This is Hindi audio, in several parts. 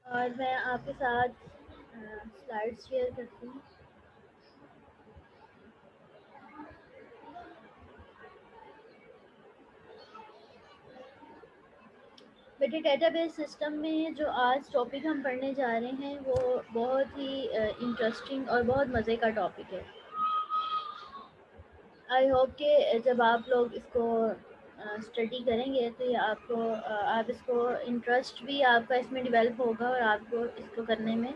और मैं आपके साथ स्लाइड शेयर करती हूँ। बेटे डेटाबेस सिस्टम में जो आज टॉपिक हम पढ़ने जा रहे हैं वो बहुत ही इंटरेस्टिंग और बहुत मज़े का टॉपिक है। आई होप कि जब आप लोग इसको स्टडी करेंगे तो ये आपको आप इसको इंटरेस्ट भी आपका इसमें डेवलप होगा और आपको इसको करने में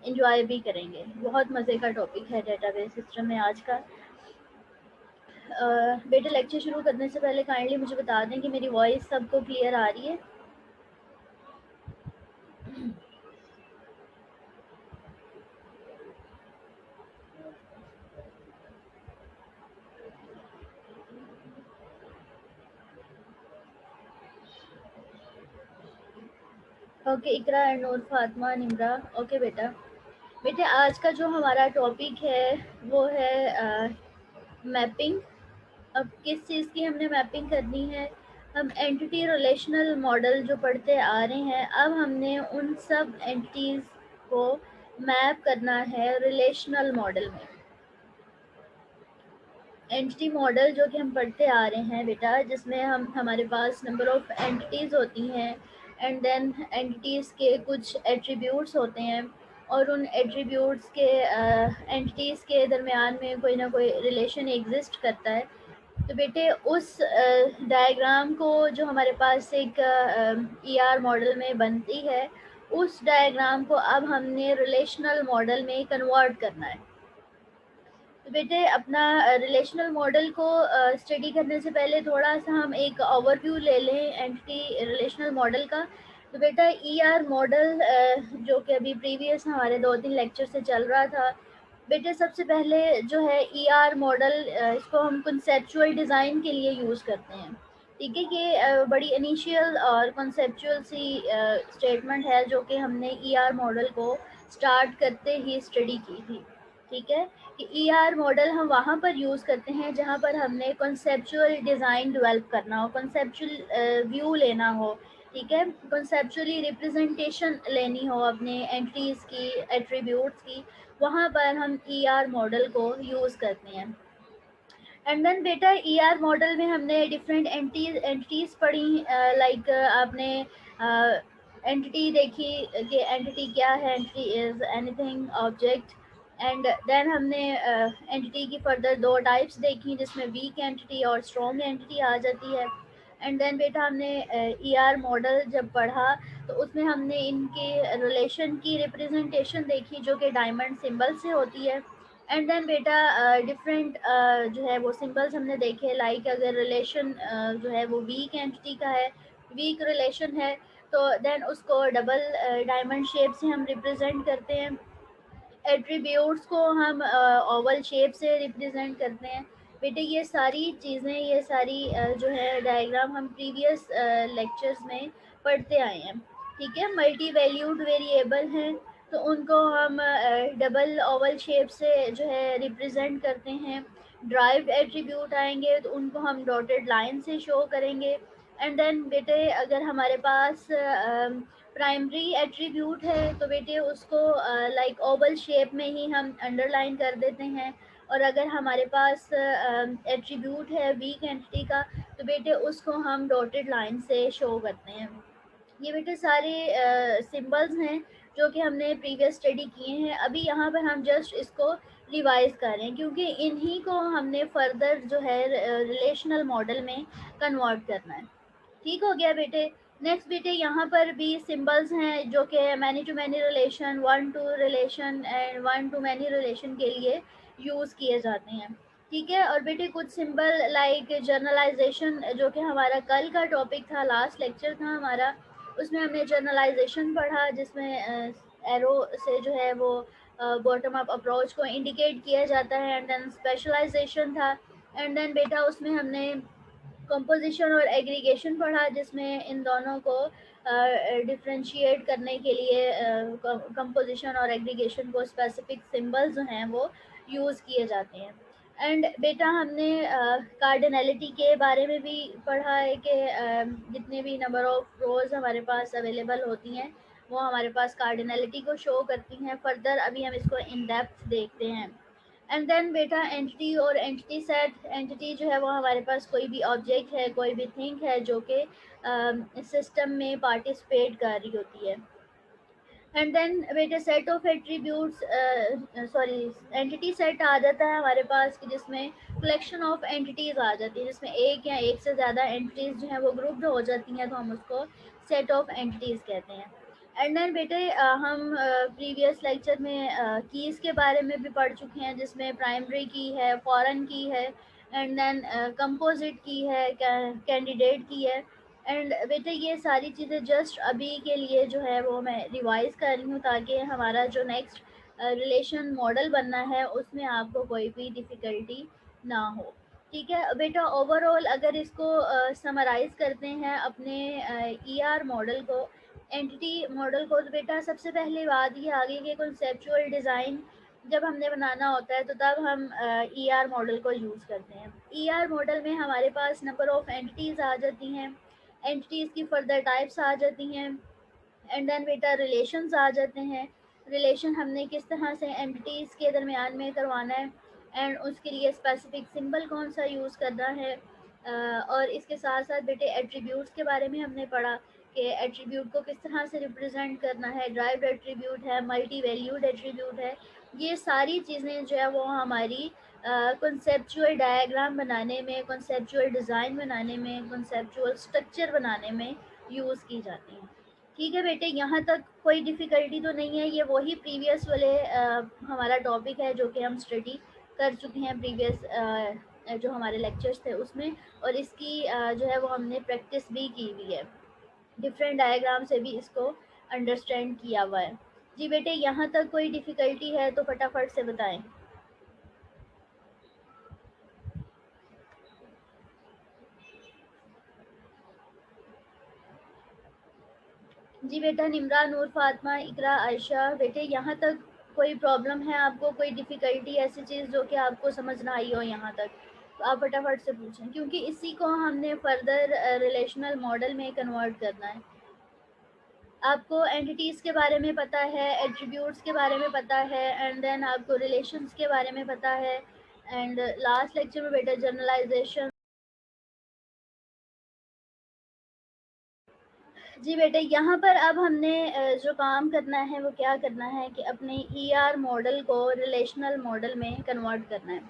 इंजॉय भी करेंगे। बहुत मज़े का टॉपिक है डेटाबेस सिस्टम में आज का। बेटे लेक्चर शुरू करने से पहले काइंडली मुझे बता दें कि मेरी वॉइस सबको क्लियर आ रही है। Okay Iqra and Noor Fatima Nimra. Okay बेटा। बेटे आज का जो हमारा टॉपिक है वो है मैपिंग। अब किस चीज़ की हमने मैपिंग करनी है? हम एंटिटी रिलेशनल मॉडल जो पढ़ते आ रहे हैं, अब हमने उन सब एंटिटीज़ को मैप करना है रिलेशनल मॉडल में। एंटिटी मॉडल जो कि हम पढ़ते आ रहे हैं बेटा, जिसमें हमारे पास नंबर ऑफ एंटिटीज़ होती हैं एंड देन एंटिटीज़ के कुछ एट्रीब्यूट्स होते हैं और उन एट्रीब्यूट्स के एंटिटीज़ के दरमियान में कोई ना कोई रिलेशन एग्जिस्ट करता है। तो बेटे उस डायग्राम को जो हमारे पास एक ईआर मॉडल में बनती है, उस डायग्राम को अब हमने रिलेशनल मॉडल में कन्वर्ट करना है। तो बेटे अपना रिलेशनल मॉडल को स्टडी करने से पहले थोड़ा सा हम एक ओवरव्यू ले लें एंटिटी रिलेशनल मॉडल का। तो बेटा ईआर मॉडल जो कि अभी प्रीवियस हमारे 2-3 लेक्चर से चल रहा था, बेटे सबसे पहले जो है ईआर मॉडल इसको हम कंसेप्चुअल डिज़ाइन के लिए यूज़ करते हैं। ठीक है कि बड़ी इनिशियल और कंसेप्चुअल सी स्टेटमेंट है जो कि हमने ईआर मॉडल को स्टार्ट करते ही स्टडी की थी। ठीक है कि ईआर मॉडल हम वहाँ पर यूज़ करते हैं जहाँ पर हमने कॉन्सेप्चुअल डिज़ाइन डेवलप करना हो, कॉन्सेप्चुअल व्यू लेना हो। ठीक है, कॉन्सेप्चुअली रिप्रेजेंटेशन लेनी हो अपने एंट्रीज़ की, एट्रीब्यूट्स की, वहाँ पर हम ईआर मॉडल को यूज़ करते हैं। एंड देन बेटा ईआर मॉडल में हमने डिफरेंट एंटिटीज़ पढ़ी। लाइक आपने एंटिटी देखी कि एंटिटी क्या है। Entity is anything object. And then हमने एंटिटी की फर्दर 2 टाइप्स देखी जिसमें वीक एंटिटी और स्ट्रॉन्ग एंटिटी आ जाती है। एंड देन बेटा हमने ईआर मॉडल जब पढ़ा तो उसमें हमने इनके रिलेशन की रिप्रेजेंटेशन देखी जो कि डायमंड सिंबल से होती है। एंड देन बेटा डिफरेंट जो है वो सिंबल्स हमने देखे। लाइक अगर रिलेशन जो है वो वीक एंटिटी का है, वीक रिलेशन है, तो देन उसको डबल डायमंड शेप से हम रिप्रेजेंट करते हैं। एट्रीब्यूट्स को हम ओवल शेप से रिप्रेजेंट करते हैं। बेटे ये सारी चीज़ें, ये सारी जो है डायग्राम हम प्रीवियस लेक्चर्स में पढ़ते आए हैं। ठीक है, मल्टी वैल्यूड वेरिएबल हैं तो उनको हम डबल ओवल शेप से जो है रिप्रेजेंट करते हैं। ड्राइव्ड एट्रीब्यूट आएंगे तो उनको हम डॉटेड लाइन से शो करेंगे। एंड देन बेटे अगर हमारे पास प्राइमरी एट्रीब्यूट है तो बेटे उसको लाइक ओवल शेप में ही हम अंडरलाइन कर देते हैं। और अगर हमारे पास एट्रीब्यूट है वीक एंटिटी का तो बेटे उसको हम डॉटेड लाइन से शो करते हैं। ये बेटे सारे सिंबल्स हैं जो कि हमने प्रीवियस स्टडी किए हैं। अभी यहाँ पर हम जस्ट इसको रिवाइज कर रहे हैं क्योंकि इन्हीं को हमने फर्दर जो है रिलेशनल मॉडल में कन्वर्ट करना है। ठीक हो गया बेटे। नेक्स्ट बेटे यहाँ पर भी सिंबल्स हैं जो कि many to many relation, one to relation and one to many relation के लिए यूज़ किए जाते हैं। ठीक है, और बेटे कुछ सिंबल लाइक जर्नलाइजेशन जो कि हमारा कल का टॉपिक था, लास्ट लेक्चर था हमारा, उसमें हमने जर्नलाइजेशन पढ़ा जिसमें एरो से जो है वो बॉटम अप अप्रोच को इंडिकेट किया जाता है। एंड देन स्पेशलाइजेशन था। एंड देन बेटा उसमें हमने कंपोजिशन और एग्रीगेशन पढ़ा जिसमें इन दोनों को डिफरेंशिएट करने के लिए कंपोजिशन और एग्रीगेशन को स्पेसिफिक सिंबल्स जो हैं वो यूज़ किए जाते हैं। एंड बेटा हमने कार्डिनलिटी के बारे में भी पढ़ा है कि जितने भी नंबर ऑफ रोज हमारे पास अवेलेबल होती हैं वो हमारे पास कार्डिनलिटी को शो करती हैं। फर्दर अभी हम इसको इन डेप्थ देखते हैं। एंड देन बेटा एंटिटी और एंटिटी सेट। एंटिटी जो है वो हमारे पास कोई भी ऑब्जेक्ट है, कोई भी थिंग है जो कि सिस्टम में पार्टिसिपेट कर रही होती है। एंड देन बेटा set of attributes, sorry, entity set आ जाता है हमारे पास कि जिसमें कलेक्शन ऑफ एंटिटीज आ जाती है, जिसमें एक या एक से ज़्यादा एंटिटीज जो हैं वो ग्रुप्ड हो जाती हैं, तो हम उसको सेट ऑफ एंटिटीज कहते हैं। एंड देन बेटे हम प्रीवियस लेक्चर में कीज़ के बारे में भी पढ़ चुके हैं, जिसमें प्राइमरी की है, फॉरेन की है, एंड देन कंपोजिट की है, कैंडिडेट की है। एंड बेटे ये सारी चीज़ें जस्ट अभी के लिए जो है वो मैं रिवाइज़ कर रही हूँ, ताकि हमारा जो नेक्स्ट रिलेशन मॉडल बनना है उसमें आपको कोई भी डिफ़िकल्टी ना हो। ठीक है बेटा, ओवरऑल अगर इसको समराइज़ करते हैं अपने ईआर मॉडल को, एंटिटी मॉडल को, तो बेटा सबसे पहले बात ये आ गई कि कॉन्सेप्चुअल डिज़ाइन जब हमने बनाना होता है तो तब हम ईआर मॉडल को यूज़ करते हैं। ईआर मॉडल में हमारे पास नंबर ऑफ़ एंटिटीज़ आ जाती हैं, एंटिटीज़ की फर्दर टाइप्स आ जाती हैं, एंड देन बेटा रिलेशंस आ जाते हैं। रिलेशन हमने किस तरह से एंटिटीज़ के दरमियान में करवाना है, एंड उसके लिए स्पेसिफिक सिंबल कौन सा यूज़ करना है। और इसके साथ साथ बेटे एट्रीब्यूट्स के बारे में हमने पढ़ा कि एट्रीब्यूट को किस तरह से रिप्रेजेंट करना है, ड्राइव्ड एट्रीब्यूट है, मल्टी वैल्यूड एट्रीब्यूट है। ये सारी चीज़ें जो है वो हमारी कॉन्सेप्चुअल डायग्राम बनाने में, कॉन्सेप्चुअल डिज़ाइन बनाने में, कॉन्सेप्चुअल स्ट्रक्चर बनाने में यूज़ की जाती हैं। ठीक है बेटे, यहाँ तक कोई डिफ़िकल्टी तो नहीं है। ये वही प्रीवियस वाले हमारा टॉपिक है जो कि हम स्टडी कर चुके हैं प्रीवियस जो हमारे लेक्चर्स थे उसमें, और इसकी जो है वो हमने प्रैक्टिस भी की हुई है, डिफरेंट डायग्राम से भी इसको अंडरस्टैंड किया हुआ है। जी बेटे, यहाँ तक कोई डिफ़िकल्टी है तो फटाफट से बताएं। जी बेटा, निम्रा, नूर, फातिमा, इकरा, आयशा, बेटे यहाँ तक कोई प्रॉब्लम है आपको, कोई डिफ़िकल्टी, ऐसी चीज़ जो कि आपको समझ ना आई हो यहाँ तक, तो आप फटाफट से पूछें, क्योंकि इसी को हमने फर्दर रिलेशनल मॉडल में कन्वर्ट करना है। आपको एंटिटीज़ के बारे में पता है, एट्रीब्यूट्स के बारे में पता है, एंड देन आपको रिलेशंस के बारे में पता है, एंड लास्ट लेक्चर में बेटा जनरलाइजेशन। जी बेटे, यहाँ पर अब हमने जो काम करना है वो क्या करना है कि अपने ईआर मॉडल को रिलेशनल मॉडल में कन्वर्ट करना है।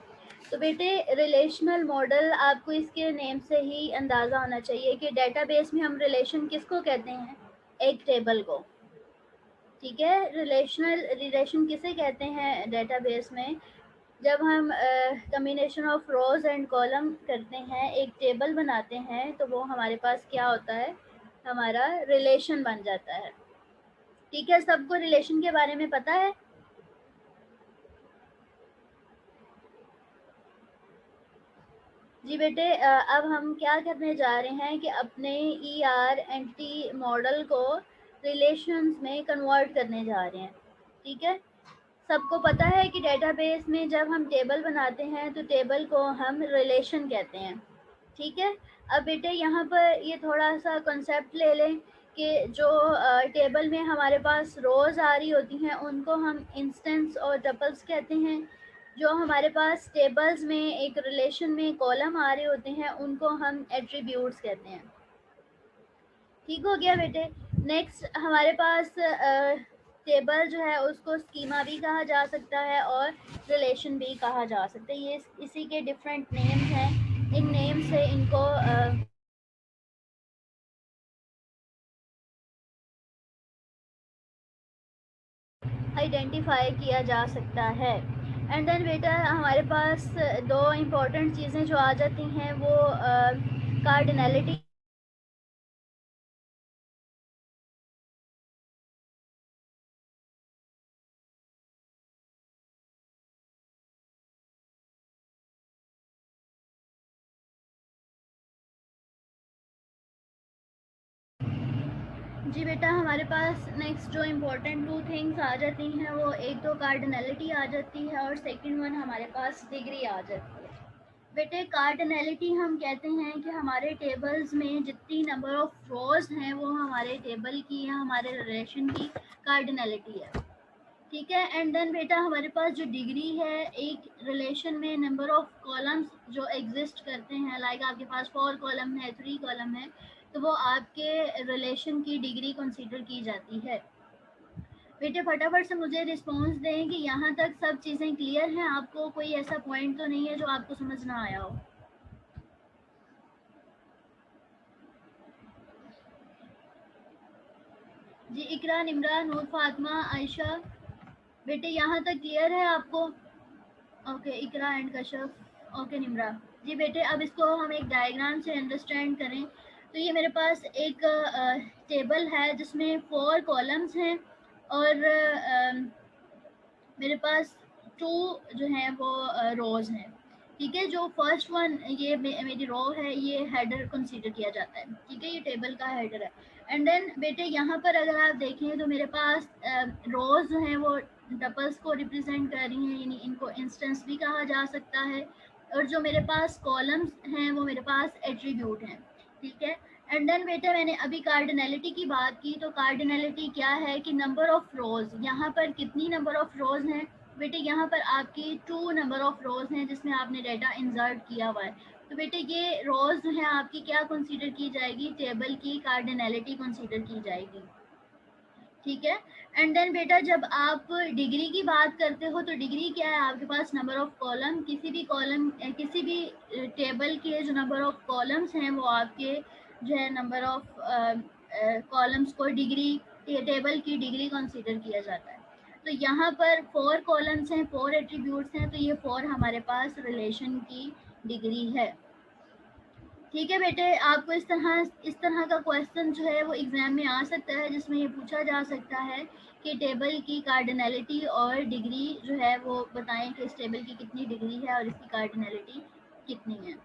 तो बेटे, रिलेशनल मॉडल आपको इसके नेम से ही अंदाज़ा होना चाहिए कि डेटाबेस में हम रिलेशन किसको कहते हैं, एक टेबल को। ठीक है, रिलेशन किसे कहते हैं डेटाबेस में, जब हम combination of rose and column करते हैं, एक टेबल बनाते हैं, तो वो हमारे पास क्या होता है, हमारा रिलेशन बन जाता है। ठीक है, सबको रिलेशन के बारे में पता है। जी बेटे, अब हम क्या करने जा रहे हैं कि अपने ईआर एंटिटी मॉडल को रिलेशंस में कन्वर्ट करने जा रहे हैं। ठीक है, सबको पता है कि डेटाबेस में जब हम टेबल बनाते हैं तो टेबल को हम रिलेशन कहते हैं। ठीक है, अब बेटे यहाँ पर ये थोड़ा सा कॉन्सेप्ट ले लें कि जो टेबल में हमारे पास रोज़ आ रही होती हैं उनको हम इंस्टेंस और टपल्स कहते हैं। जो हमारे पास टेबल्स में एक रिलेशन में कॉलम आ रहे होते हैं उनको हम एट्रीब्यूट्स कहते हैं। ठीक हो गया बेटे। नेक्स्ट हमारे पास टेबल जो है उसको स्कीमा भी कहा जा सकता है और रिलेशन भी कहा जा सकता है। ये इसी के डिफरेंट नेम्स हैं। इन नेम से इनको आइडेंटिफाई किया जा सकता है। एंड देन बेटा हमारे पास दो इम्पॉर्टेंट चीज़ें जो आ जाती हैं वो कार्डिनलिटी। जी बेटा, हमारे पास नेक्स्ट जो इम्पोर्टेंट टू थिंग्स आ जाती हैं, वो एक तो कार्डिनलिटी आ जाती है और सेकंड वन हमारे पास डिग्री आ जाती है। बेटे, कार्डिनलिटी हम कहते हैं कि हमारे टेबल्स में जितनी नंबर ऑफ रोज हैं वो हमारे टेबल की या हमारे रिलेशन की कार्डिनलिटी है। ठीक है। एंड देन बेटा, हमारे पास जो डिग्री है, एक रिलेशन में नंबर ऑफ कॉलम्स जो एग्जिस्ट करते हैं, लाइक आपके पास 4 कॉलम है, 3 कॉलम है, तो वो आपके रिलेशन की डिग्री कंसीडर की जाती है। बेटे, फटाफट से मुझे रिस्पॉन्स दें कि यहाँ तक सब चीज़ें क्लियर हैं, आपको कोई ऐसा पॉइंट तो नहीं है जो आपको समझ ना आया हो। जी, इकरा, निमरा, नूर, फातिमा, आयशा, बेटे यहाँ तक क्लियर है आपको? Okay, Iqra and Kashaf. Okay Nimra ji. बेटे, अब इसको हम एक डायग्राम से अंडरस्टैंड करें तो ये मेरे पास एक टेबल है जिसमें 4 कॉलम्स हैं और मेरे पास 2 जो हैं वो रोज हैं। ठीक है। जो फर्स्ट वन ये मेरी रो है, ये हेडर कंसीडर किया जाता है। ठीक है, ये टेबल का हेडर है। एंड देन बेटे, यहाँ पर अगर आप देखें तो मेरे पास रोज जो हैं वो टपल्स को रिप्रेजेंट कर रही हैं, यानी इनको इंस्टेंस भी कहा जा सकता है। और जो मेरे पास कॉलम्स हैं वो मेरे पास एट्रीब्यूट हैं। ठीक है। एंड देन बेटा, मैंने अभी कार्डिनलिटी की बात की, तो कार्डिनलिटी क्या है कि नंबर ऑफ रोज, यहाँ पर कितनी नंबर ऑफ रोज हैं बेटे? यहाँ पर आपकी 2 नंबर ऑफ रोज हैं जिसमें आपने डेटा इंसर्ट किया हुआ है। तो बेटे, ये रोज जो है आपकी क्या कंसीडर की जाएगी? टेबल की कार्डिनलिटी कंसीडर की जाएगी। ठीक है। एंड देन बेटा, जब आप डिग्री की बात करते हो तो डिग्री क्या है? आपके पास नंबर ऑफ कॉलम, किसी भी कॉलम, किसी भी टेबल के जो नंबर ऑफ कॉलम्स हैं वो आपके जो है नंबर ऑफ कॉलम्स को डिग्री, टेबल की डिग्री कंसीडर किया जाता है। तो यहाँ पर 4 कॉलम्स हैं, 4 एट्रीब्यूट्स हैं, तो ये 4 हमारे पास रिलेशन की डिग्री है। ठीक है बेटे, आपको इस तरह का क्वेश्चन जो है वो एग्जाम में आ सकता है, जिसमें ये पूछा जा सकता है कि टेबल की कार्डिनलिटी और डिग्री जो है वो बताएं कि इस टेबल की कितनी डिग्री है और इसकी कार्डिनलिटी कितनी है।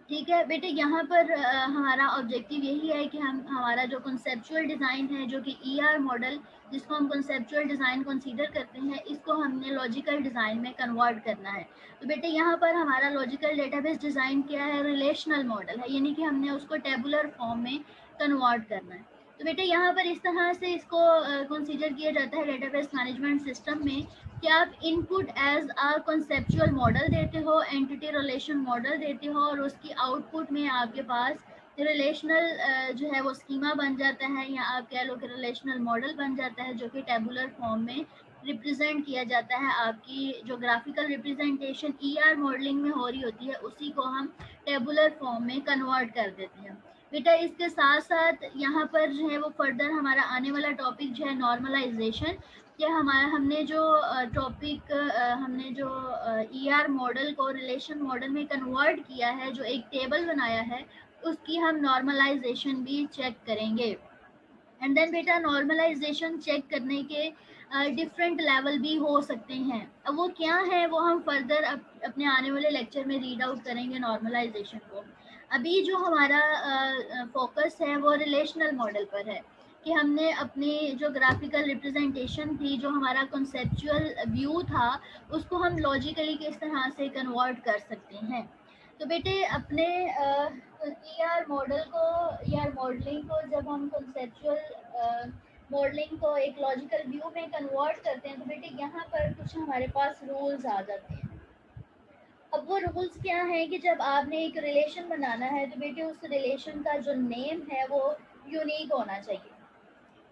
ठीक है बेटे, यहाँ पर हमारा ऑब्जेक्टिव यही है कि हम हमारा जो कंसेप्चुअल डिज़ाइन है, जो कि ईआर मॉडल जिसको हम कंसेप्चुअल डिज़ाइन कंसीडर करते हैं, इसको हमने लॉजिकल डिज़ाइन में कन्वर्ट करना है। तो बेटे, यहाँ पर हमारा लॉजिकल डेटाबेस डिज़ाइन क्या है? रिलेशनल मॉडल है, यानी कि हमने उसको टेबुलर फॉर्म में कन्वर्ट करना है। तो बेटे, यहाँ पर इस तरह से इसको कंसीडर किया जाता है डेटाबेस मैनेजमेंट सिस्टम में कि आप input as a conceptual model देते हो, एंटिटी रिलेशन मॉडल देते हो, और उसकी आउटपुट में आपके पास रिलेशनल जो है वो स्कीमा बन जाता है, या आप कह लो कि रिलेशनल मॉडल बन जाता है, जो कि टेबुलर फॉर्म में रिप्रेजेंट किया जाता है। आपकी जो ग्राफिकल रिप्रेजेंटेशन ईआर मॉडलिंग में हो रही होती है, उसी को हम टेबुलर फॉर्म में कन्वर्ट कर देते हैं। बेटा, इसके साथ साथ यहाँ पर जो है वो फर्दर हमारा आने वाला टॉपिक जो है नॉर्मलाइजेशन, कि हमारा हमने जो टॉपिक हमने जो ईआर मॉडल को रिलेशन मॉडल में कन्वर्ट किया है, जो एक टेबल बनाया है, उसकी हम नॉर्मलाइजेशन भी चेक करेंगे। एंड देन बेटा, नॉर्मलाइजेशन चेक करने के डिफरेंट लेवल भी हो सकते हैं। अब वो क्या है वो हम फर्दर अपने आने वाले लेक्चर में रीड आउट करेंगे नॉर्मलाइजेशन को। अभी जो हमारा फोकस है वो रिलेशनल मॉडल पर है, कि हमने अपनी जो ग्राफिकल रिप्रेजेंटेशन थी, जो हमारा कॉन्सेप्चुअल व्यू था, उसको हम लॉजिकली किस तरह से कन्वर्ट कर सकते हैं। तो बेटे, अपने ईआर मॉडल को, ईआर मॉडलिंग को जब हम कॉन्सेप्चुअल मॉडलिंग को एक लॉजिकल व्यू में कन्वर्ट करते हैं, तो बेटे यहाँ पर कुछ हमारे पास रूल्स आ जाते हैं। अब वो रूल्स क्या हैं कि जब आपने एक रिलेशन बनाना है, तो बेटे उस रिलेशन का जो नेम है वो यूनिक होना चाहिए।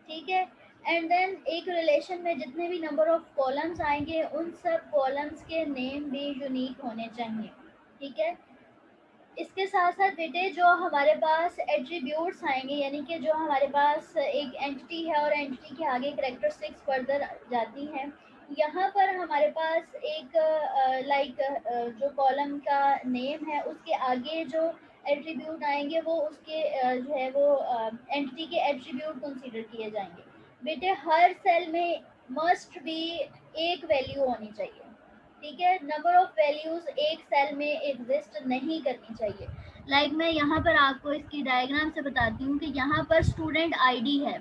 ठीक है। एंड देन एक रिलेशन में जितने भी नंबर ऑफ कॉलम्स आएंगे, उन सब कॉलम्स के नेम भी यूनिक होने चाहिए। ठीक है। इसके साथ साथ बेटे, जो हमारे पास एट्रीब्यूट्स आएंगे, यानी कि जो हमारे पास एक एंटिटी है और एंटिटी के आगे कैरेक्टरिस्टिक्स फर्दर जाती हैं, यहाँ पर हमारे पास एक जो कॉलम का नेम है, उसके आगे जो एट्रीब्यूट आएंगे वो उसके जो है वो एंटिटी के एट्रीब्यूट कंसीडर किए जाएंगे। बेटे, हर सेल में मस्ट बी एक वैल्यू होनी चाहिए। ठीक है। नंबर ऑफ वैल्यूज एक सेल में एग्जिस्ट नहीं करनी चाहिए। लाइक मैं यहाँ पर आपको इसकी डायग्राम से बताती हूँ कि यहाँ पर स्टूडेंट आईडी है,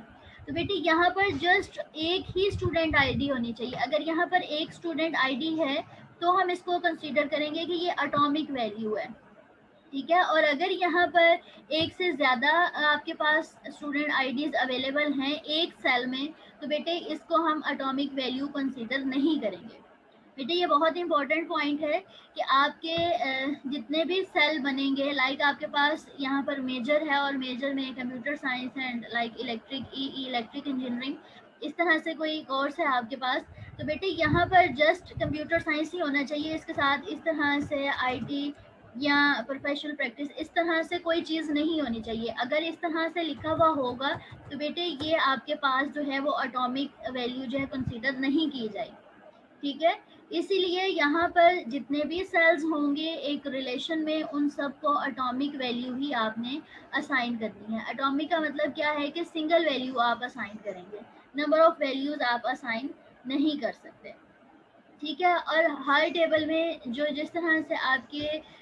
तो बेटे यहाँ पर जस्ट एक ही स्टूडेंट आईडी होनी चाहिए। अगर यहाँ पर एक स्टूडेंट आईडी है तो हम इसको कंसीडर करेंगे कि ये एटॉमिक वैल्यू है, ठीक है। और अगर यहाँ पर एक से ज़्यादा आपके पास स्टूडेंट आईडीज अवेलेबल हैं एक सेल में, तो बेटे इसको हम एटॉमिक वैल्यू कंसीडर नहीं करेंगे। बेटे ये बहुत इंपॉर्टेंट पॉइंट है कि आपके जितने भी सेल बनेंगे, लाइक आपके पास यहाँ पर मेजर है और मेजर में computer science and like electric engineering, इस तरह से कोई कोर्स है आपके पास, तो बेटे यहाँ पर जस्ट कंप्यूटर साइंस ही होना चाहिए। इसके साथ इस तरह से आईटी या प्रोफेशनल प्रैक्टिस इस तरह से कोई चीज़ नहीं होनी चाहिए। अगर इस तरह से लिखा हुआ होगा तो बेटे ये आपके पास जो है वो एटॉमिक वैल्यू जो है कंसीडर नहीं की जाएगी, ठीक है। इसीलिए यहाँ पर जितने भी सेल्स होंगे एक रिलेशन में, उन सबको एटॉमिक वैल्यू ही आपने असाइन करनी है। एटॉमिक का मतलब क्या है कि सिंगल वैल्यू आप असाइन करेंगे, नंबर ऑफ वैल्यूज आप असाइन नहीं कर सकते, ठीक है। और हर टेबल में जो जिस तरह से आपके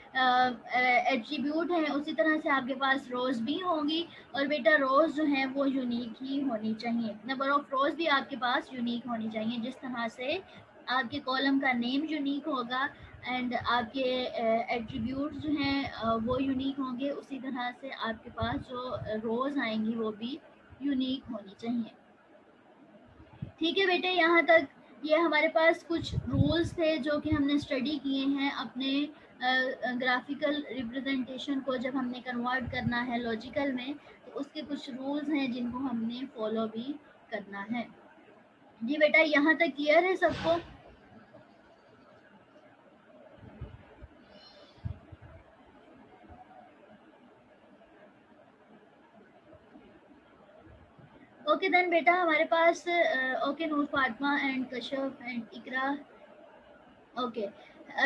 एट्रीब्यूट हैं उसी तरह से आपके पास रोज भी होंगी, और बेटा रोज जो हैं वो यूनिक ही होनी चाहिए। नंबर ऑफ रोज भी आपके पास यूनिक होनी चाहिए, जिस तरह से आपके कॉलम का नेम यूनिक होगा एंड आपके एट्रीब्यूट जो हैं वो यूनिक होंगे, उसी तरह से आपके पास जो रोज आएंगी वो भी यूनिक होनी चाहिए, ठीक है बेटे। यहाँ तक ये हमारे पास कुछ रूल्स थे जो कि हमने स्टडी किए हैं अपने ग्राफिकल रिप्रेजेंटेशन को जब हमने कन्वर्ट करना है लॉजिकल में, तो उसके कुछ रूल्स हैं जिनको हमने फॉलो भी करना है। जी बेटा यहाँ तक क्लियर है सबको? ओके देन बेटा हमारे पास okay Noor Fatima and Kashaf and Iqra, okay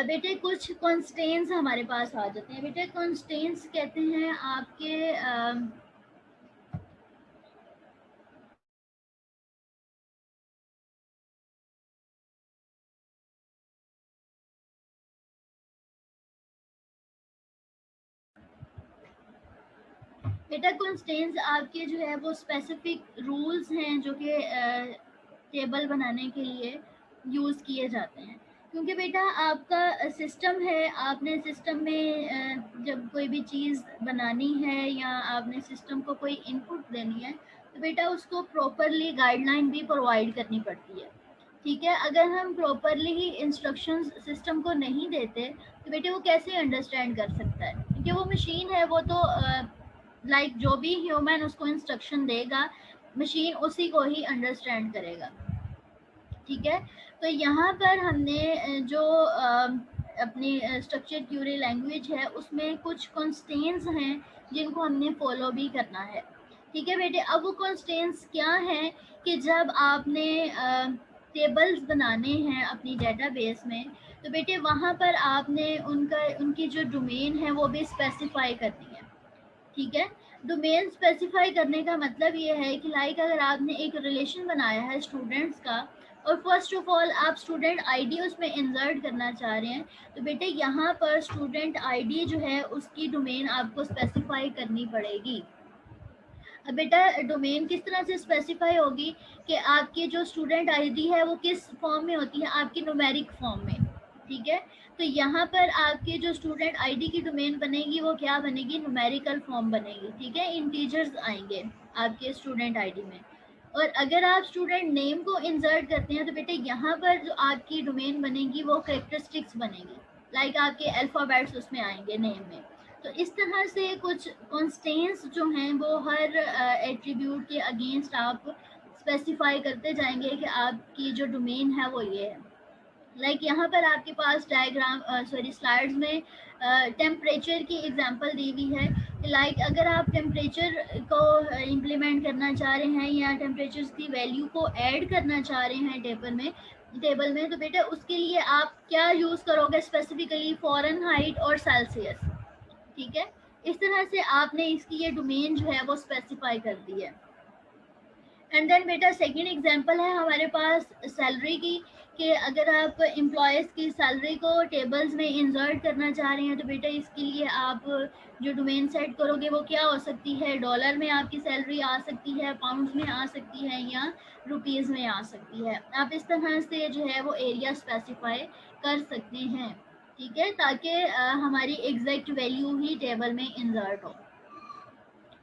बेटे कुछ कॉन्स्टेंट्स हमारे पास आ जाते हैं। बेटे कॉन्स्टेंट्स कहते हैं आपके बेटा कॉन्स्टेंट्स आपके जो है वो स्पेसिफिक रूल्स हैं जो कि टेबल बनाने के लिए यूज़ किए जाते हैं। क्योंकि बेटा आपका सिस्टम है, आपने सिस्टम में जब कोई भी चीज़ बनानी है या आपने सिस्टम को कोई इनपुट देनी है, तो बेटा उसको प्रॉपरली गाइडलाइन भी प्रोवाइड करनी पड़ती है, ठीक है। अगर हम प्रॉपरली ही इंस्ट्रक्शंस सिस्टम को नहीं देते तो बेटे वो कैसे अंडरस्टैंड कर सकता है, क्योंकि वो मशीन है, वो तो लाइक जो भी ह्यूमन उसको इंस्ट्रक्शन देगा मशीन उसी को ही अंडरस्टैंड करेगा, ठीक है। तो यहाँ पर हमने जो अपनी स्ट्रक्चर क्यूरी लैंग्वेज है उसमें कुछ कॉन्स्टेंट्स हैं जिनको हमने फॉलो भी करना है, ठीक है बेटे। अब वो कॉन्स्टेंट्स क्या हैं कि जब आपने टेबल्स बनाने हैं अपनी डेटाबेस में, तो बेटे वहाँ पर आपने उनकी जो डोमेन है वो भी स्पेसिफाई करनी है, ठीक है। डोमेन स्पेसिफाई करने का मतलब ये है कि लाइक अगर आपने एक रिलेशन बनाया है स्टूडेंट्स का और फर्स्ट ऑफ ऑल आप स्टूडेंट आईडी उसमें इंसर्ट करना चाह रहे हैं, तो बेटे यहाँ पर स्टूडेंट आईडी जो है उसकी डोमेन आपको स्पेसिफाई करनी पड़ेगी। अब बेटा डोमेन किस तरह से स्पेसिफाई होगी कि आपकी जो स्टूडेंट आईडी है वो किस फॉर्म में होती है, आपकी न्यूमेरिक फॉर्म में, ठीक है। तो यहाँ पर आपकी जो स्टूडेंट आईडी की डोमेन बनेगी वो क्या बनेगी, न्यूमेरिकल फॉर्म बनेगी, ठीक है। इंटीजर्स आएंगे आपके स्टूडेंट आईडी में। और अगर आप स्टूडेंट नेम को इंसर्ट करते हैं तो बेटे यहाँ पर जो आपकी डोमेन बनेगी वो कैरेक्टरिस्टिक्स बनेगी, लाइक आपके अल्फ़ाबेट्स उसमें आएंगे नेम में। तो इस तरह से कुछ कॉन्स्टेंट्स जो हैं वो हर एट्रीब्यूट के अगेंस्ट आप स्पेसिफाई करते जाएंगे कि आपकी जो डोमेन है वो ये है। लाइक यहाँ पर आपके पास डायग्राम स्लाइड्स में टेम्परेचर की एग्जांपल दी हुई है। लाइक अगर आप टेम्परेचर को इम्प्लीमेंट करना चाह रहे हैं या टेम्परेचर की वैल्यू को ऐड करना चाह रहे हैं टेबल में, तो बेटा उसके लिए आप क्या यूज़ करोगे, स्पेसिफिकली फ़ारेनहाइट और सेल्सियस, ठीक है। इस तरह से आपने इसकी ये डोमेन जो है वो स्पेसिफाई कर दी है। एंड देन बेटा सेकंड एग्जांपल है हमारे पास सैलरी की, कि अगर आप एम्प्लॉयज़ की सैलरी को टेबल्स में इंसर्ट करना चाह रहे हैं तो बेटा इसके लिए आप जो डोमेन सेट करोगे वो क्या हो सकती है, डॉलर में आपकी सैलरी आ सकती है, पाउंड्स में आ सकती है, या रुपीज़ में आ सकती है। आप इस तरह से जो है वो एरिया स्पेसिफाई कर सकते हैं, ठीक है, ताकि हमारी एग्जैक्ट वैल्यू ही टेबल में इंसर्ट हो।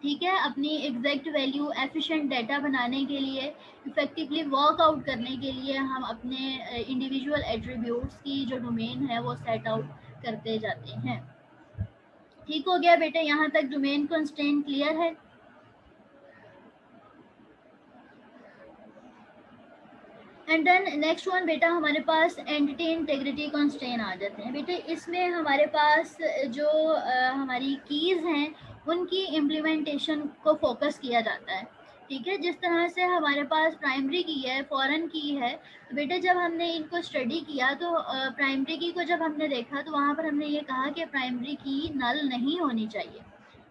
ठीक है, अपनी एग्जैक्ट वैल्यू एफिशिएंट डाटा बनाने के लिए, इफेक्टिवली वर्कआउट करने के लिए हम अपने इंडिविजुअल एट्रीब्यूट्स की जो डोमेन है वो सेट आउट करते जाते हैं। ठीक हो गया बेटे, यहाँ तक डोमेन कंस्ट्रेंट क्लियर है? एंड देन नेक्स्ट वन बेटा हमारे पास एंटिटी इंटेग्रिटी कंस्ट्रेंट आ जाते हैं। बेटे इसमें हमारे पास जो हमारी कीज़ हैं उनकी इम्प्लीमेंटेशन को फोकस किया जाता है। ठीक है, जिस तरह से हमारे पास प्राइमरी की है, फॉरेन की है, तो बेटे जब हमने इनको स्टडी किया तो प्राइमरी की को जब हमने देखा तो वहाँ पर हमने ये कहा कि प्राइमरी की नल नहीं होनी चाहिए।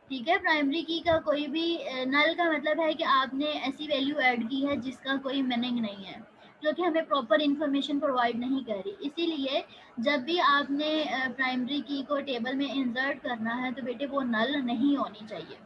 ठीक है, प्राइमरी की का कोई भी नल का मतलब है कि आपने ऐसी वैल्यू ऐड की है जिसका कोई मीनिंग नहीं है, जो कि हमें प्रॉपर इन्फॉर्मेशन प्रोवाइड नहीं कर रही। इसीलिए जब भी आपने प्राइमरी की को टेबल में इंसर्ट करना है तो बेटे वो नल नहीं होनी चाहिए।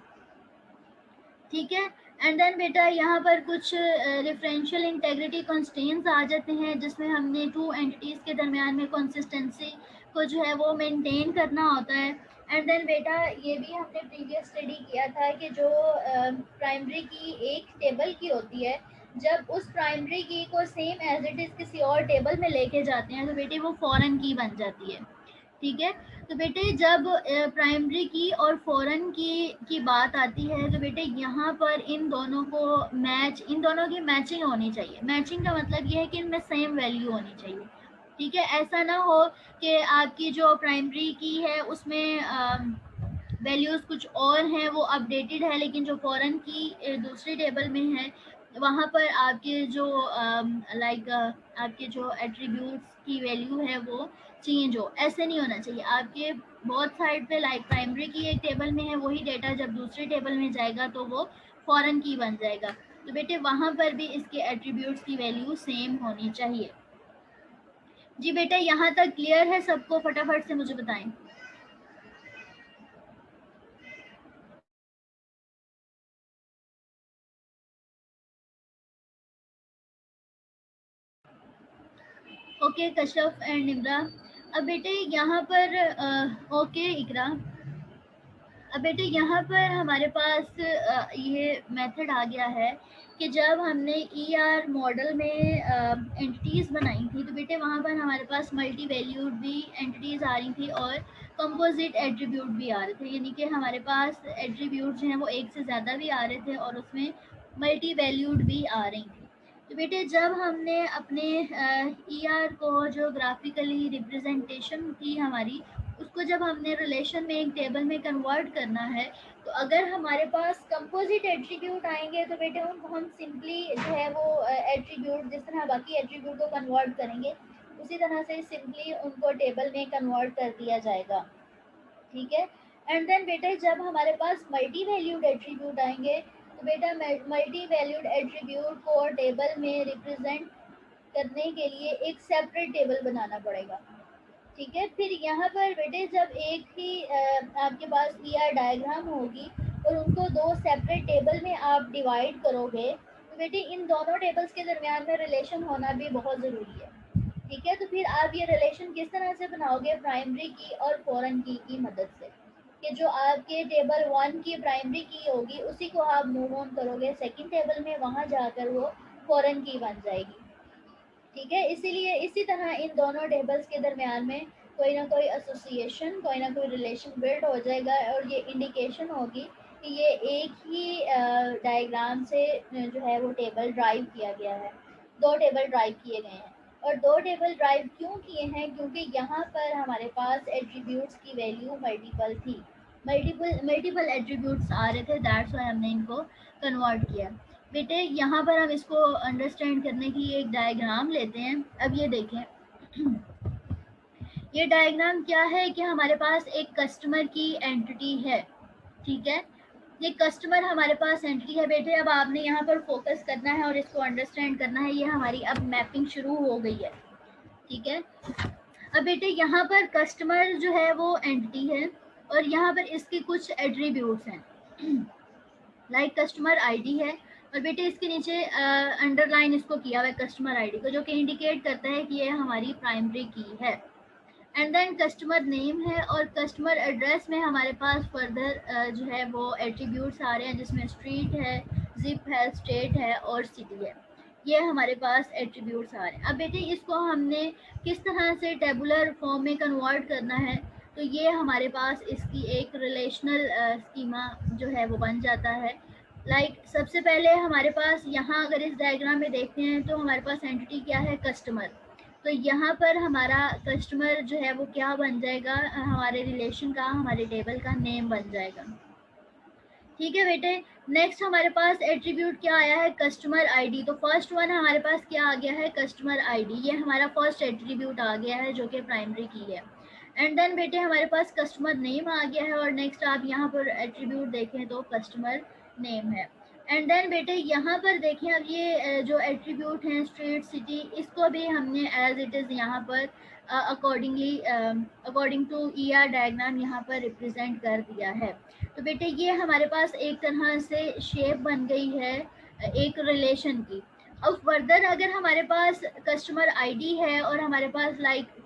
ठीक है, एंड देन बेटा यहाँ पर कुछ रेफरेंशियल इंटेग्रिटी कंस्ट्रेंट्स आ जाते हैं, जिसमें हमने टू एंटिटीज़ के दरमियान में कंसिस्टेंसी को जो है वो मेंटेन करना होता है। एंड देन बेटा ये भी हमने प्रीवियस स्टडी किया था कि जो प्राइमरी की एक टेबल की होती है, जब उस प्राइमरी की को सेम एज इट इज़ किसी और टेबल में लेके जाते हैं तो बेटे वो फॉरेन की बन जाती है। ठीक है, तो बेटे जब प्राइमरी की और फॉरेन की बात आती है तो बेटे यहाँ पर इन दोनों को इन दोनों की मैचिंग होनी चाहिए। मैचिंग का मतलब ये है कि इनमें सेम वैल्यू होनी चाहिए। ठीक है, ऐसा ना हो कि आपकी जो प्राइमरी की है उसमें वैल्यूज़ कुछ और हैं, वो अपडेटेड है, लेकिन जो फॉरेन की दूसरी टेबल में है वहाँ पर आपके जो आपके जो एट्रीब्यूट्स की वैल्यू है वो चेंज हो। ऐसे नहीं होना चाहिए। आपके बहुत साइड पे लाइक प्राइमरी की एक टेबल में है, वही डेटा जब दूसरी टेबल में जाएगा तो वो फॉरेन की बन जाएगा। तो बेटे वहाँ पर भी इसके एट्रीब्यूट्स की वैल्यू सेम होनी चाहिए। जी बेटा यहाँ तक क्लियर है सबको? फटाफट से मुझे बताएं। Okay Kashyap and Nimra. अब बेटे यहाँ पर ओके इकरा, अब बेटे यहाँ पर हमारे पास ये मेथड आ गया है कि जब हमने ER मॉडल में एंटिटीज़ बनाई थी तो बेटे वहाँ पर हमारे पास मल्टी वैल्यूड भी एंटिटीज़ आ रही थी और कंपोजिट एट्रीब्यूट भी आ रहे थे, यानी कि हमारे पास एट्रीब्यूट जो हैं वो एक से ज़्यादा भी आ रहे थे और उसमें मल्टी वैल्यूड भी आ रही थी। तो बेटे जब हमने अपने ER को जो ग्राफिकली रिप्रेजेंटेशन थी हमारी, उसको जब हमने रिलेशन में एक टेबल में कन्वर्ट करना है, तो अगर हमारे पास कंपोजिट एट्रीब्यूट आएंगे तो बेटे उनको हम सिंपली जो है वो एट्रीब्यूट जिस तरह बाकी एट्रीब्यूट को कन्वर्ट करेंगे उसी तरह से सिंपली उनको टेबल में कन्वर्ट कर दिया जाएगा। ठीक है, एंड देन बेटे जब हमारे पास मल्टी वैल्यूड एट्रीब्यूट आएंगे तो बेटा मल्टी वैल्यूड एट्रीब्यूट को टेबल में रिप्रेजेंट करने के लिए एक सेपरेट टेबल बनाना पड़ेगा। ठीक है, फिर यहाँ पर बेटे जब एक ही आपके पास ER डायग्राम होगी और उनको दो सेपरेट टेबल में आप डिवाइड करोगे तो बेटे इन दोनों टेबल्स के दरमियान में रिलेशन होना भी बहुत ज़रूरी है। ठीक है, तो फिर आप ये रिलेशन किस तरह से बनाओगे? प्राइमरी की और फॉरेन की मदद से, कि जो आपके टेबल 1 की प्राइमरी की होगी उसी को आप मूव ऑन करोगे सेकंड टेबल में, वहाँ जाकर वो फॉरेन की बन जाएगी। ठीक है, इसीलिए इसी तरह इन दोनों टेबल्स के दरमियान में कोई ना कोई एसोसिएशन, कोई ना कोई रिलेशन बिल्ड हो जाएगा और ये इंडिकेशन होगी कि ये एक ही डायग्राम से जो है वो टेबल ड्राइव किया गया है, दो टेबल ड्राइव किए गए हैं। और दो टेबल ड्राइव क्यों किए हैं? क्योंकि यहाँ पर हमारे पास एट्रीब्यूट्स की वैल्यू मल्टीपल थी, मल्टीपल एट्रीब्यूट्स आ रहे थे, दैट्स व्हाई हमने इनको कन्वर्ट किया। बेटे यहाँ पर हम इसको अंडरस्टैंड करने की एक डायग्राम लेते हैं। अब ये देखें, ये डायग्राम क्या है कि हमारे पास एक कस्टमर की एंटिटी है। ठीक है, ये कस्टमर हमारे पास एंटिटी है बेटे। अब आपने यहाँ पर फोकस करना है और इसको अंडरस्टैंड करना है। ये हमारी अब मैपिंग शुरू हो गई है, ठीक है। अब बेटे यहाँ पर कस्टमर जो है वो एंटिटी है और यहाँ पर इसके कुछ एट्रीब्यूट्स हैं लाइक कस्टमर आईडी है और बेटे इसके नीचे अंडरलाइन इसको किया हुआ है कस्टमर आईडी को, जो कि इंडिकेट करता है कि ये हमारी प्राइमरी की है। एंड देन कस्टमर नेम है और कस्टमर एड्रेस में हमारे पास फर्दर जो है वो एट्रीब्यूट्स आ रहे हैं, जिसमें स्ट्रीट है, जिप है, स्टेट है और सिटी है। ये हमारे पास एट्रीब्यूट्स आ रहे हैं। अब बेटे इसको हमने किस तरह से टेबुलर फॉर्म में कन्वर्ट करना है, तो ये हमारे पास इसकी एक रिलेशनल स्कीमा जो है वो बन जाता है। सबसे पहले हमारे पास यहाँ अगर इस डायग्राम में देखते हैं तो हमारे पास एंटिटी क्या है, कस्टमर। तो यहाँ पर हमारा कस्टमर जो है वो क्या बन जाएगा, हमारे रिलेशन का, हमारे टेबल का नेम बन जाएगा, ठीक है बेटे। नेक्स्ट हमारे पास एट्रीब्यूट क्या आया है, कस्टमर आईडी। तो फर्स्ट वन हमारे पास क्या आ गया है, कस्टमर आईडी। ये हमारा फर्स्ट एट्रीब्यूट आ गया है जो कि प्राइमरी की है। एंड देन बेटे हमारे पास कस्टमर नेम आ गया है और नेक्स्ट आप यहाँ पर एट्रीब्यूट देखें तो कस्टमर नेम है। एंड देन बेटे यहाँ पर देखें, अब ये जो एट्रीब्यूट हैं स्ट्रीट, सिटी, इसको भी हमने एज इट इज़ यहाँ पर अकॉर्डिंग टू ईआर डायग्राम यहाँ पर रिप्रेजेंट कर दिया है। तो बेटे ये हमारे पास एक तरह से शेप बन गई है एक रिलेशन की। अब फर्दर अगर हमारे पास कस्टमर आईडी है और हमारे पास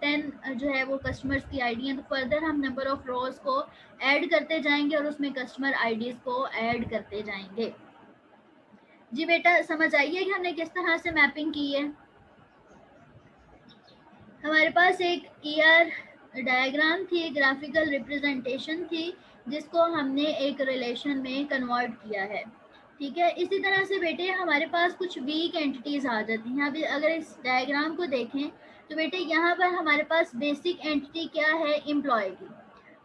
10 जो है वो कस्टमर्स की आईडी है, तो फर्दर हम नंबर ऑफ रोज को ऐड करते जाएंगे और उसमें कस्टमर आईडीज को ऐड करते जाएंगे। जी बेटा समझ आइए कि हमने किस तरह से मैपिंग की है। हमारे पास एक ईआर डायग्राम थी, ग्राफिकल रिप्रेजेंटेशन थी, जिसको हमने एक रिलेशन में कन्वर्ट किया है, ठीक है। इसी तरह से बेटे हमारे पास कुछ वीक एंटिटीज आ जाती हैं। अभी अगर इस डायग्राम को देखें तो बेटे यहाँ पर हमारे पास बेसिक एंटिटी क्या है, एम्प्लॉय की।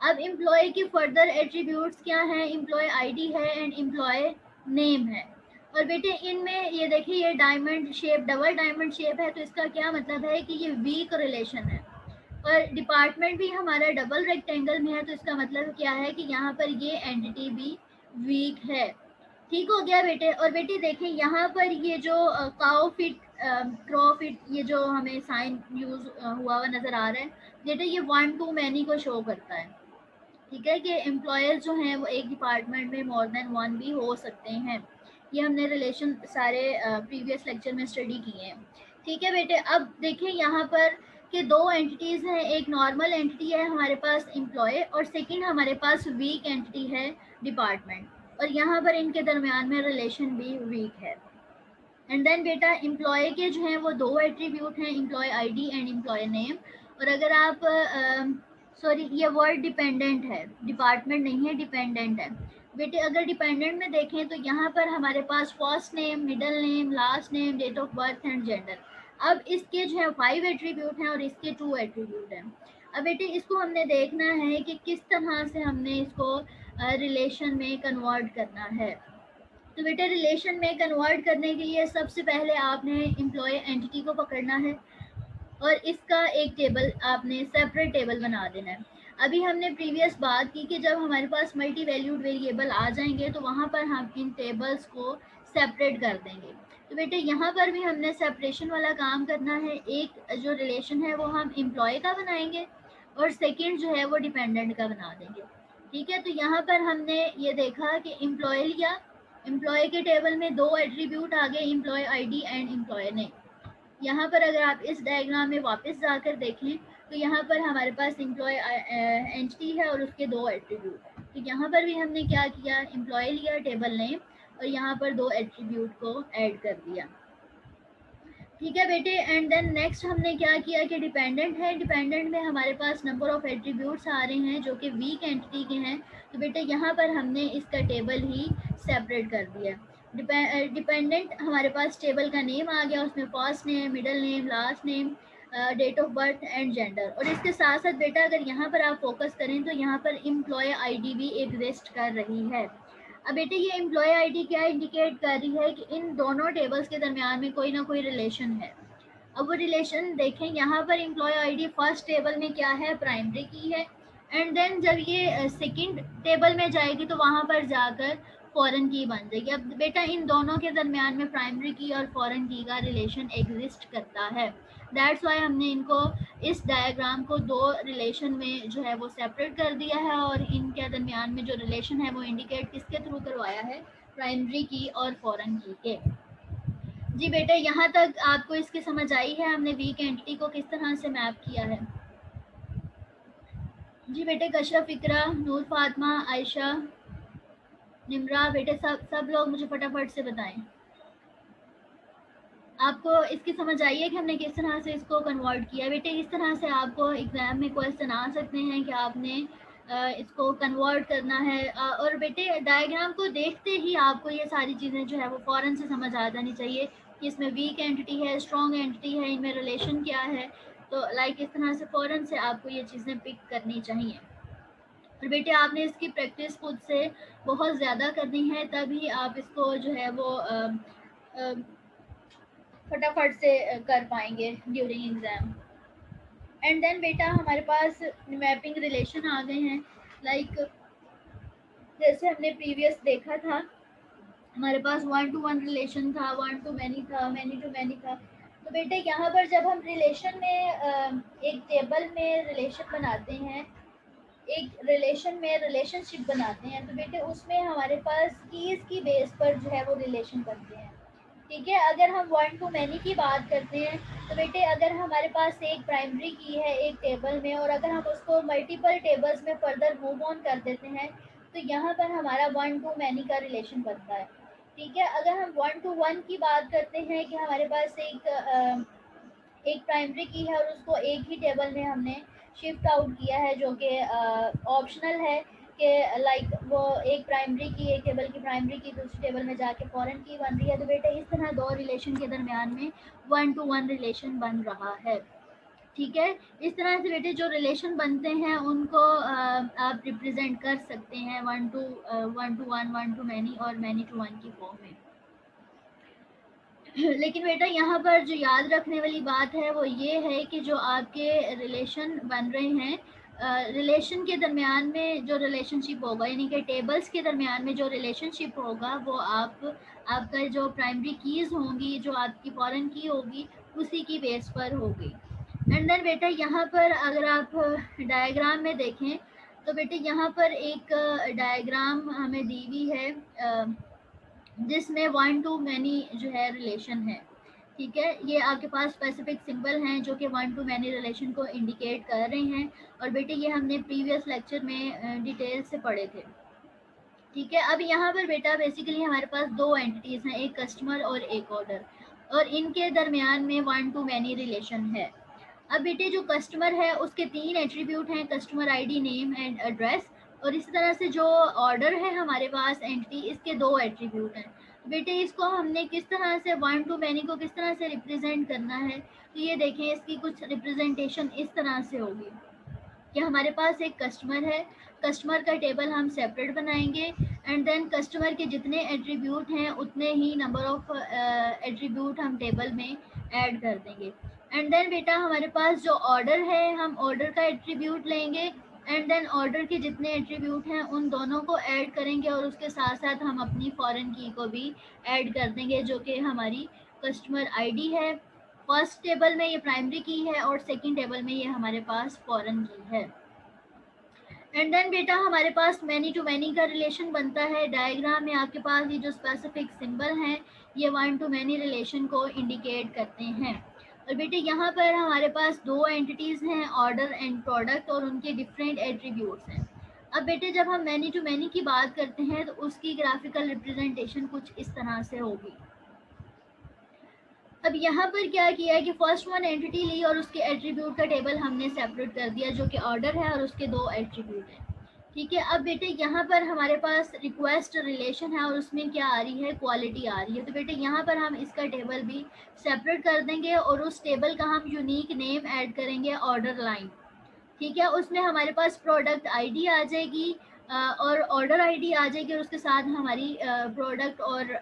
अब एम्प्लॉय की फर्दर एट्रीब्यूट्स क्या है, एम्प्लॉय आईडी है एंड एम्प्लॉय नेम है। और बेटे इनमें ये देखिए, ये diamond shape, double diamond shape है, तो इसका क्या मतलब है कि ये वीक रिलेशन है। और डिपार्टमेंट भी हमारा डबल रेक्टेंगल में है, तो इसका मतलब क्या है कि यहाँ पर ये एंटिटी भी वीक है, ठीक हो गया बेटे। और बेटे देखें यहाँ पर ये जो काउ फिट, क्रॉ फिट, ये जो हमें साइन यूज हुआ हुआ नजर आ रहा है बेटे, ये 1 to many को शो करता है, ठीक है, कि एम्प्लॉयर्स जो हैं वो एक डिपार्टमेंट में मोर देन 1 भी हो सकते हैं। ये हमने रिलेशन सारे प्रीवियस लेक्चर में स्टडी किए हैं, ठीक है बेटे। अब देखें यहाँ पर कि 2 एंटिटीज़ हैं, एक नॉर्मल एंटिटी है हमारे पास एम्प्लॉय और सेकंड हमारे पास वीक एंटिटी है डिपार्टमेंट, और यहाँ पर इनके दरमियान में रिलेशन भी वीक है। एंड देन बेटा एम्प्लॉय के जो हैं वो 2 एट्रीब्यूट हैं, employee ID and employee name. और अगर आप सॉरी, ये वर्ड डिपेंडेंट है, डिपार्टमेंट नहीं है, डिपेंडेंट है बेटे। अगर डिपेंडेंट में देखें तो यहाँ पर हमारे पास first name, middle name, last name, date of birth and gender. अब इसके जो है 5 एट्रीब्यूट हैं और इसके 2 एट्रीब्यूट हैं। अब बेटे इसको हमने देखना है कि किस तरह से हमने इसको रिलेशन में कन्वर्ट करना है। तो बेटा रिलेशन में कन्वर्ट करने के लिए सबसे पहले आपने एम्प्लॉय एंटिटी को पकड़ना है और इसका एक टेबल आपने सेपरेट टेबल बना देना है। अभी हमने प्रीवियस बात की कि जब हमारे पास मल्टी वैल्यूड वेरिएबल आ जाएंगे तो वहाँ पर हम इन टेबल्स को सेपरेट कर देंगे। तो बेटे यहाँ पर भी हमने सेपरेशन वाला काम करना है। एक जो रिलेशन है वो हम एम्प्लॉय का बनाएंगे और सेकेंड जो है वो डिपेंडेंट का बना देंगे, ठीक है। तो यहाँ पर हमने ये देखा कि एम्प्लॉय लिया, एम्प्लॉय के टेबल में 2 एट्रीब्यूट आ गए, employee ID and employee name. यहाँ पर अगर आप इस डायग्राम में वापस जाकर देखें तो यहाँ पर हमारे पास एम्प्लॉय एंटिटी है और उसके 2 एट्रीब्यूट। तो यहाँ पर भी हमने क्या किया, एम्प्लॉय लिया, टेबल नेम, और यहाँ पर 2 एट्रीब्यूट को ऐड कर दिया, ठीक है बेटे। एंड देन नेक्स्ट हमने क्या किया कि डिपेंडेंट है, डिपेंडेंट में हमारे पास नंबर ऑफ एट्रीब्यूट्स आ रहे हैं जो कि वीक एंटिटी के हैं। तो बेटे यहाँ पर हमने इसका टेबल ही सेपरेट कर दिया। डिपेंडेंट हमारे पास टेबल का नेम आ गया, उसमें first name, middle name, last name, date of birth and gender. और इसके साथ साथ बेटा अगर यहाँ पर आप फोकस करें तो यहाँ पर एम्प्लॉय आईडी भी एग्जिस्ट कर रही है। अब बेटे ये एम्प्लॉय आईडी क्या इंडिकेट कर रही है कि इन दोनों टेबल्स के दरमियान में कोई ना कोई रिलेशन है। अब वो रिलेशन देखें, यहाँ पर एम्प्लॉय आईडी फर्स्ट टेबल में क्या है, प्राइमरी की है, एंड देन जब ये सेकंड टेबल में जाएगी तो वहाँ पर जाकर फॉरेन की बन जाएगी। अब बेटा इन दोनों के दरमियान में प्राइमरी की और फॉरेन की का रिलेशन एग्जिस्ट करता है। दैट्स वाई हमने इनको इस डायग्राम को दो रिलेशन में जो है वो सेपरेट कर दिया है, और इनके दरमियान में जो रिलेशन है वो इंडिकेट किसके थ्रू करवाया है, प्राइमरी की और फॉरेन की के। जी बेटा, यहाँ तक आपको इसकी समझ आई है हमने वीक एंटिटी को किस तरह से मैप किया है? जी बेटे, कशरफ, इकरा, नूर, फातिमा, आयशा, निमरा, बेटे सब लोग मुझे फटाफट से बताएं आपको इसकी समझ आई है कि हमने किस तरह से इसको कन्वर्ट किया। बेटे इस तरह से आपको एग्जाम में क्वेश्चन आ सकते हैं कि आपने इसको कन्वर्ट करना है, और बेटे डायग्राम को देखते ही आपको ये सारी चीज़ें जो है वो फ़ौरन से समझ आ जानी चाहिए कि इसमें वीक एंटिटी है, स्ट्रॉन्ग एंटिटी है, इनमें रिलेशन क्या है। तो लाइक इस तरह से फ़ौरन से आपको ये चीज़ें पिक करनी चाहिए। और बेटे आपने इसकी प्रैक्टिस खुद से बहुत ज़्यादा करनी है, तभी आप इसको जो है वो फटाफट से कर पाएंगे ड्यूरिंग एग्ज़ाम। एंड देन बेटा हमारे पास मैपिंग रिलेशन आ गए हैं। लाइक जैसे हमने प्रीवियस देखा था, हमारे पास 1 to 1 रिलेशन था, 1 to many था, many to many था। तो बेटे यहाँ पर जब हम रिलेशन में एक टेबल में रिलेशन बनाते हैं, एक रिलेशन में रिलेशनशिप बनाते हैं, तो बेटे उसमें हमारे पास कीज़ की बेस पर जो है वो रिलेशन बनते हैं। ठीक है, अगर हम 1 to many की बात करते हैं तो बेटे अगर हमारे पास एक प्राइमरी की है एक टेबल में, और अगर हम उसको मल्टीपल टेबल्स में फर्दर मूव ऑन कर देते हैं तो यहाँ पर हमारा 1 to many का रिलेशन बनता है। ठीक है, अगर हम 1 to 1 की बात करते हैं कि हमारे पास एक प्राइमरी की है और उसको एक ही टेबल में हमने शिफ्ट आउट किया है, जो कि ऑप्शनल है कि लाइक वो एक प्राइमरी की एक टेबल की प्राइमरी की दूसरी टेबल में जाके फॉरेन की बन रही है। तो बेटे इस तरह दो रिलेशन के दरमियान में 1 to 1 रिलेशन बन रहा है। ठीक है, इस तरह से बेटे जो रिलेशन बनते हैं उनको आप रिप्रेजेंट कर सकते हैं 1 to 1, 1 to many और many to 1 की फॉर्म में। लेकिन बेटा यहाँ पर जो याद रखने वाली बात है वो ये है कि जो आपके रिलेशन बन रहे हैं, रिलेशन के दरमियान में जो रिलेशनशिप होगा, यानी कि टेबल्स के दरमियान में जो रिलेशनशिप होगा वो आपका जो प्राइमरी कीज़ होंगी, जो आपकी फॉरेन की होगी, उसी की बेस पर होगी। एंड देन बेटा यहाँ पर अगर आप डायग्राम में देखें तो बेटे यहाँ पर एक डायग्राम हमें दी हुई है जिसमें 1 to many जो है रिलेशन है। ठीक है, ये आपके पास स्पेसिफिक सिंबल हैं जो कि 1 to many रिलेशन को इंडिकेट कर रहे हैं, और बेटे ये हमने प्रीवियस लेक्चर में डिटेल से पढ़े थे। ठीक है, अब यहाँ पर बेटा बेसिकली हमारे पास दो एंटिटीज़ हैं, एक कस्टमर और एक ऑर्डर, और इनके दरमियान में 1 to many रिलेशन है। अब बेटे जो कस्टमर है उसके 3 एट्रीब्यूट हैं, customer ID, name and address, और इसी तरह से जो ऑर्डर है हमारे पास एंटिटी, इसके 2 एट्रीब्यूट हैं। बेटे इसको हमने किस तरह से 1 to many को किस तरह से रिप्रेजेंट करना है, तो ये देखें इसकी कुछ रिप्रेजेंटेशन इस तरह से होगी कि हमारे पास एक कस्टमर है, कस्टमर का टेबल हम सेपरेट बनाएंगे, एंड देन कस्टमर के जितने एट्रीब्यूट हैं उतने ही नंबर ऑफ एट्रीब्यूट हम टेबल में ऐड कर देंगे। एंड देन बेटा हमारे पास जो ऑर्डर है, हम ऑर्डर का एट्रीब्यूट लेंगे, एंड देन ऑर्डर के जितने एट्रीब्यूट हैं उन दोनों को ऐड करेंगे, और उसके साथ साथ हम अपनी फॉरेन की को भी ऐड कर देंगे जो कि हमारी कस्टमर आईडी है। फर्स्ट टेबल में ये प्राइमरी की है और सेकंड टेबल में ये हमारे पास फॉरेन की है। एंड देन बेटा हमारे पास मैनी टू मैनी का रिलेशन बनता है। डायग्राम में आपके पास ये जो स्पेसिफिक सिंबल हैं ये 1 to many रिलेशन को इंडिकेट करते हैं। और बेटे यहाँ पर हमारे पास दो एंटिटीज़ हैं, ऑर्डर एंड प्रोडक्ट, और उनके डिफरेंट एट्रीब्यूट्स हैं। अब बेटे जब हम मैनी टू मैनी की बात करते हैं तो उसकी ग्राफिकल रिप्रेजेंटेशन कुछ इस तरह से होगी। अब यहाँ पर क्या किया है कि फर्स्ट वन एंटिटी ली और उसके एट्रीब्यूट का टेबल हमने सेपरेट कर दिया जो कि ऑर्डर है और उसके दो एट्रीब्यूट हैं। ठीक है, अब बेटे यहाँ पर हमारे पास रिक्वेस्ट रिलेशन है और उसमें क्या आ रही है, क्वालिटी आ रही है। तो बेटे यहाँ पर हम इसका टेबल भी सेपरेट कर देंगे और उस टेबल का हम यूनिक नेम ऐड करेंगे, ऑर्डर लाइन। ठीक है, उसमें हमारे पास प्रोडक्ट आईडी आ जाएगी और ऑर्डर आईडी आ जाएगी, और उसके साथ हमारी प्रोडक्ट और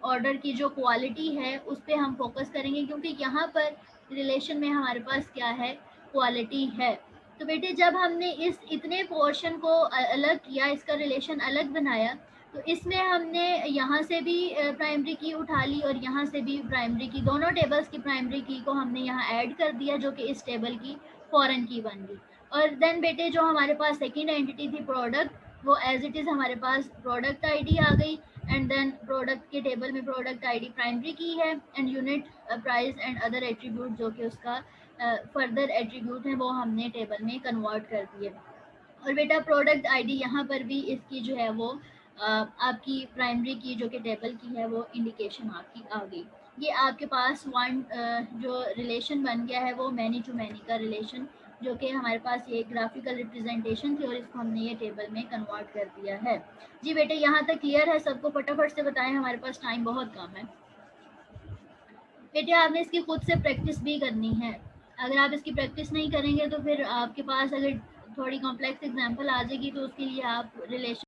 ऑर्डर की जो क्वालिटी है उस पर हम फोकस करेंगे, क्योंकि यहाँ पर रिलेशन में हमारे पास क्या है, क्वालिटी है। तो बेटे जब हमने इस इतने पोर्शन को अलग किया, इसका रिलेशन अलग बनाया, तो इसमें हमने यहाँ से भी प्राइमरी की उठा ली और यहाँ से भी प्राइमरी की, दोनों टेबल्स की प्राइमरी की को हमने यहाँ ऐड कर दिया, जो कि इस टेबल की फॉरेन की बन गई। और देन बेटे जो हमारे पास सेकेंड एंटिटी थी प्रोडक्ट, वो एज इट इज़ हमारे पास प्रोडक्ट आईडी आ गई, एंड देन प्रोडक्ट के टेबल में प्रोडक्ट आईडी प्राइमरी की है, and unit price and other attribute जो कि उसका फर्दर एट्रीब्यूट है वो हमने टेबल में कन्वर्ट कर दिए। और बेटा प्रोडक्ट आईडी यहाँ पर भी इसकी जो है वो आपकी प्राइमरी की जो कि टेबल की है वो इंडिकेशन आपकी आ गई। ये आपके पास वन जो रिलेशन बन गया है वो मैनी टू मैनी का रिलेशन, जो कि हमारे पास ये ग्राफिकल रिप्रेजेंटेशन थी और इसको हमने ये टेबल में कन्वर्ट कर दिया है। जी बेटे यहाँ तक क्लियर है सबको? फटाफट से बताएं, हमारे पास टाइम बहुत कम है। बेटे आपने इसकी खुद से प्रैक्टिस भी करनी है। अगर आप इसकी प्रैक्टिस नहीं करेंगे तो फिर आपके पास अगर थोड़ी कॉम्प्लेक्स एग्जांपल आ जाएगी तो उसके लिए आप रिलेशन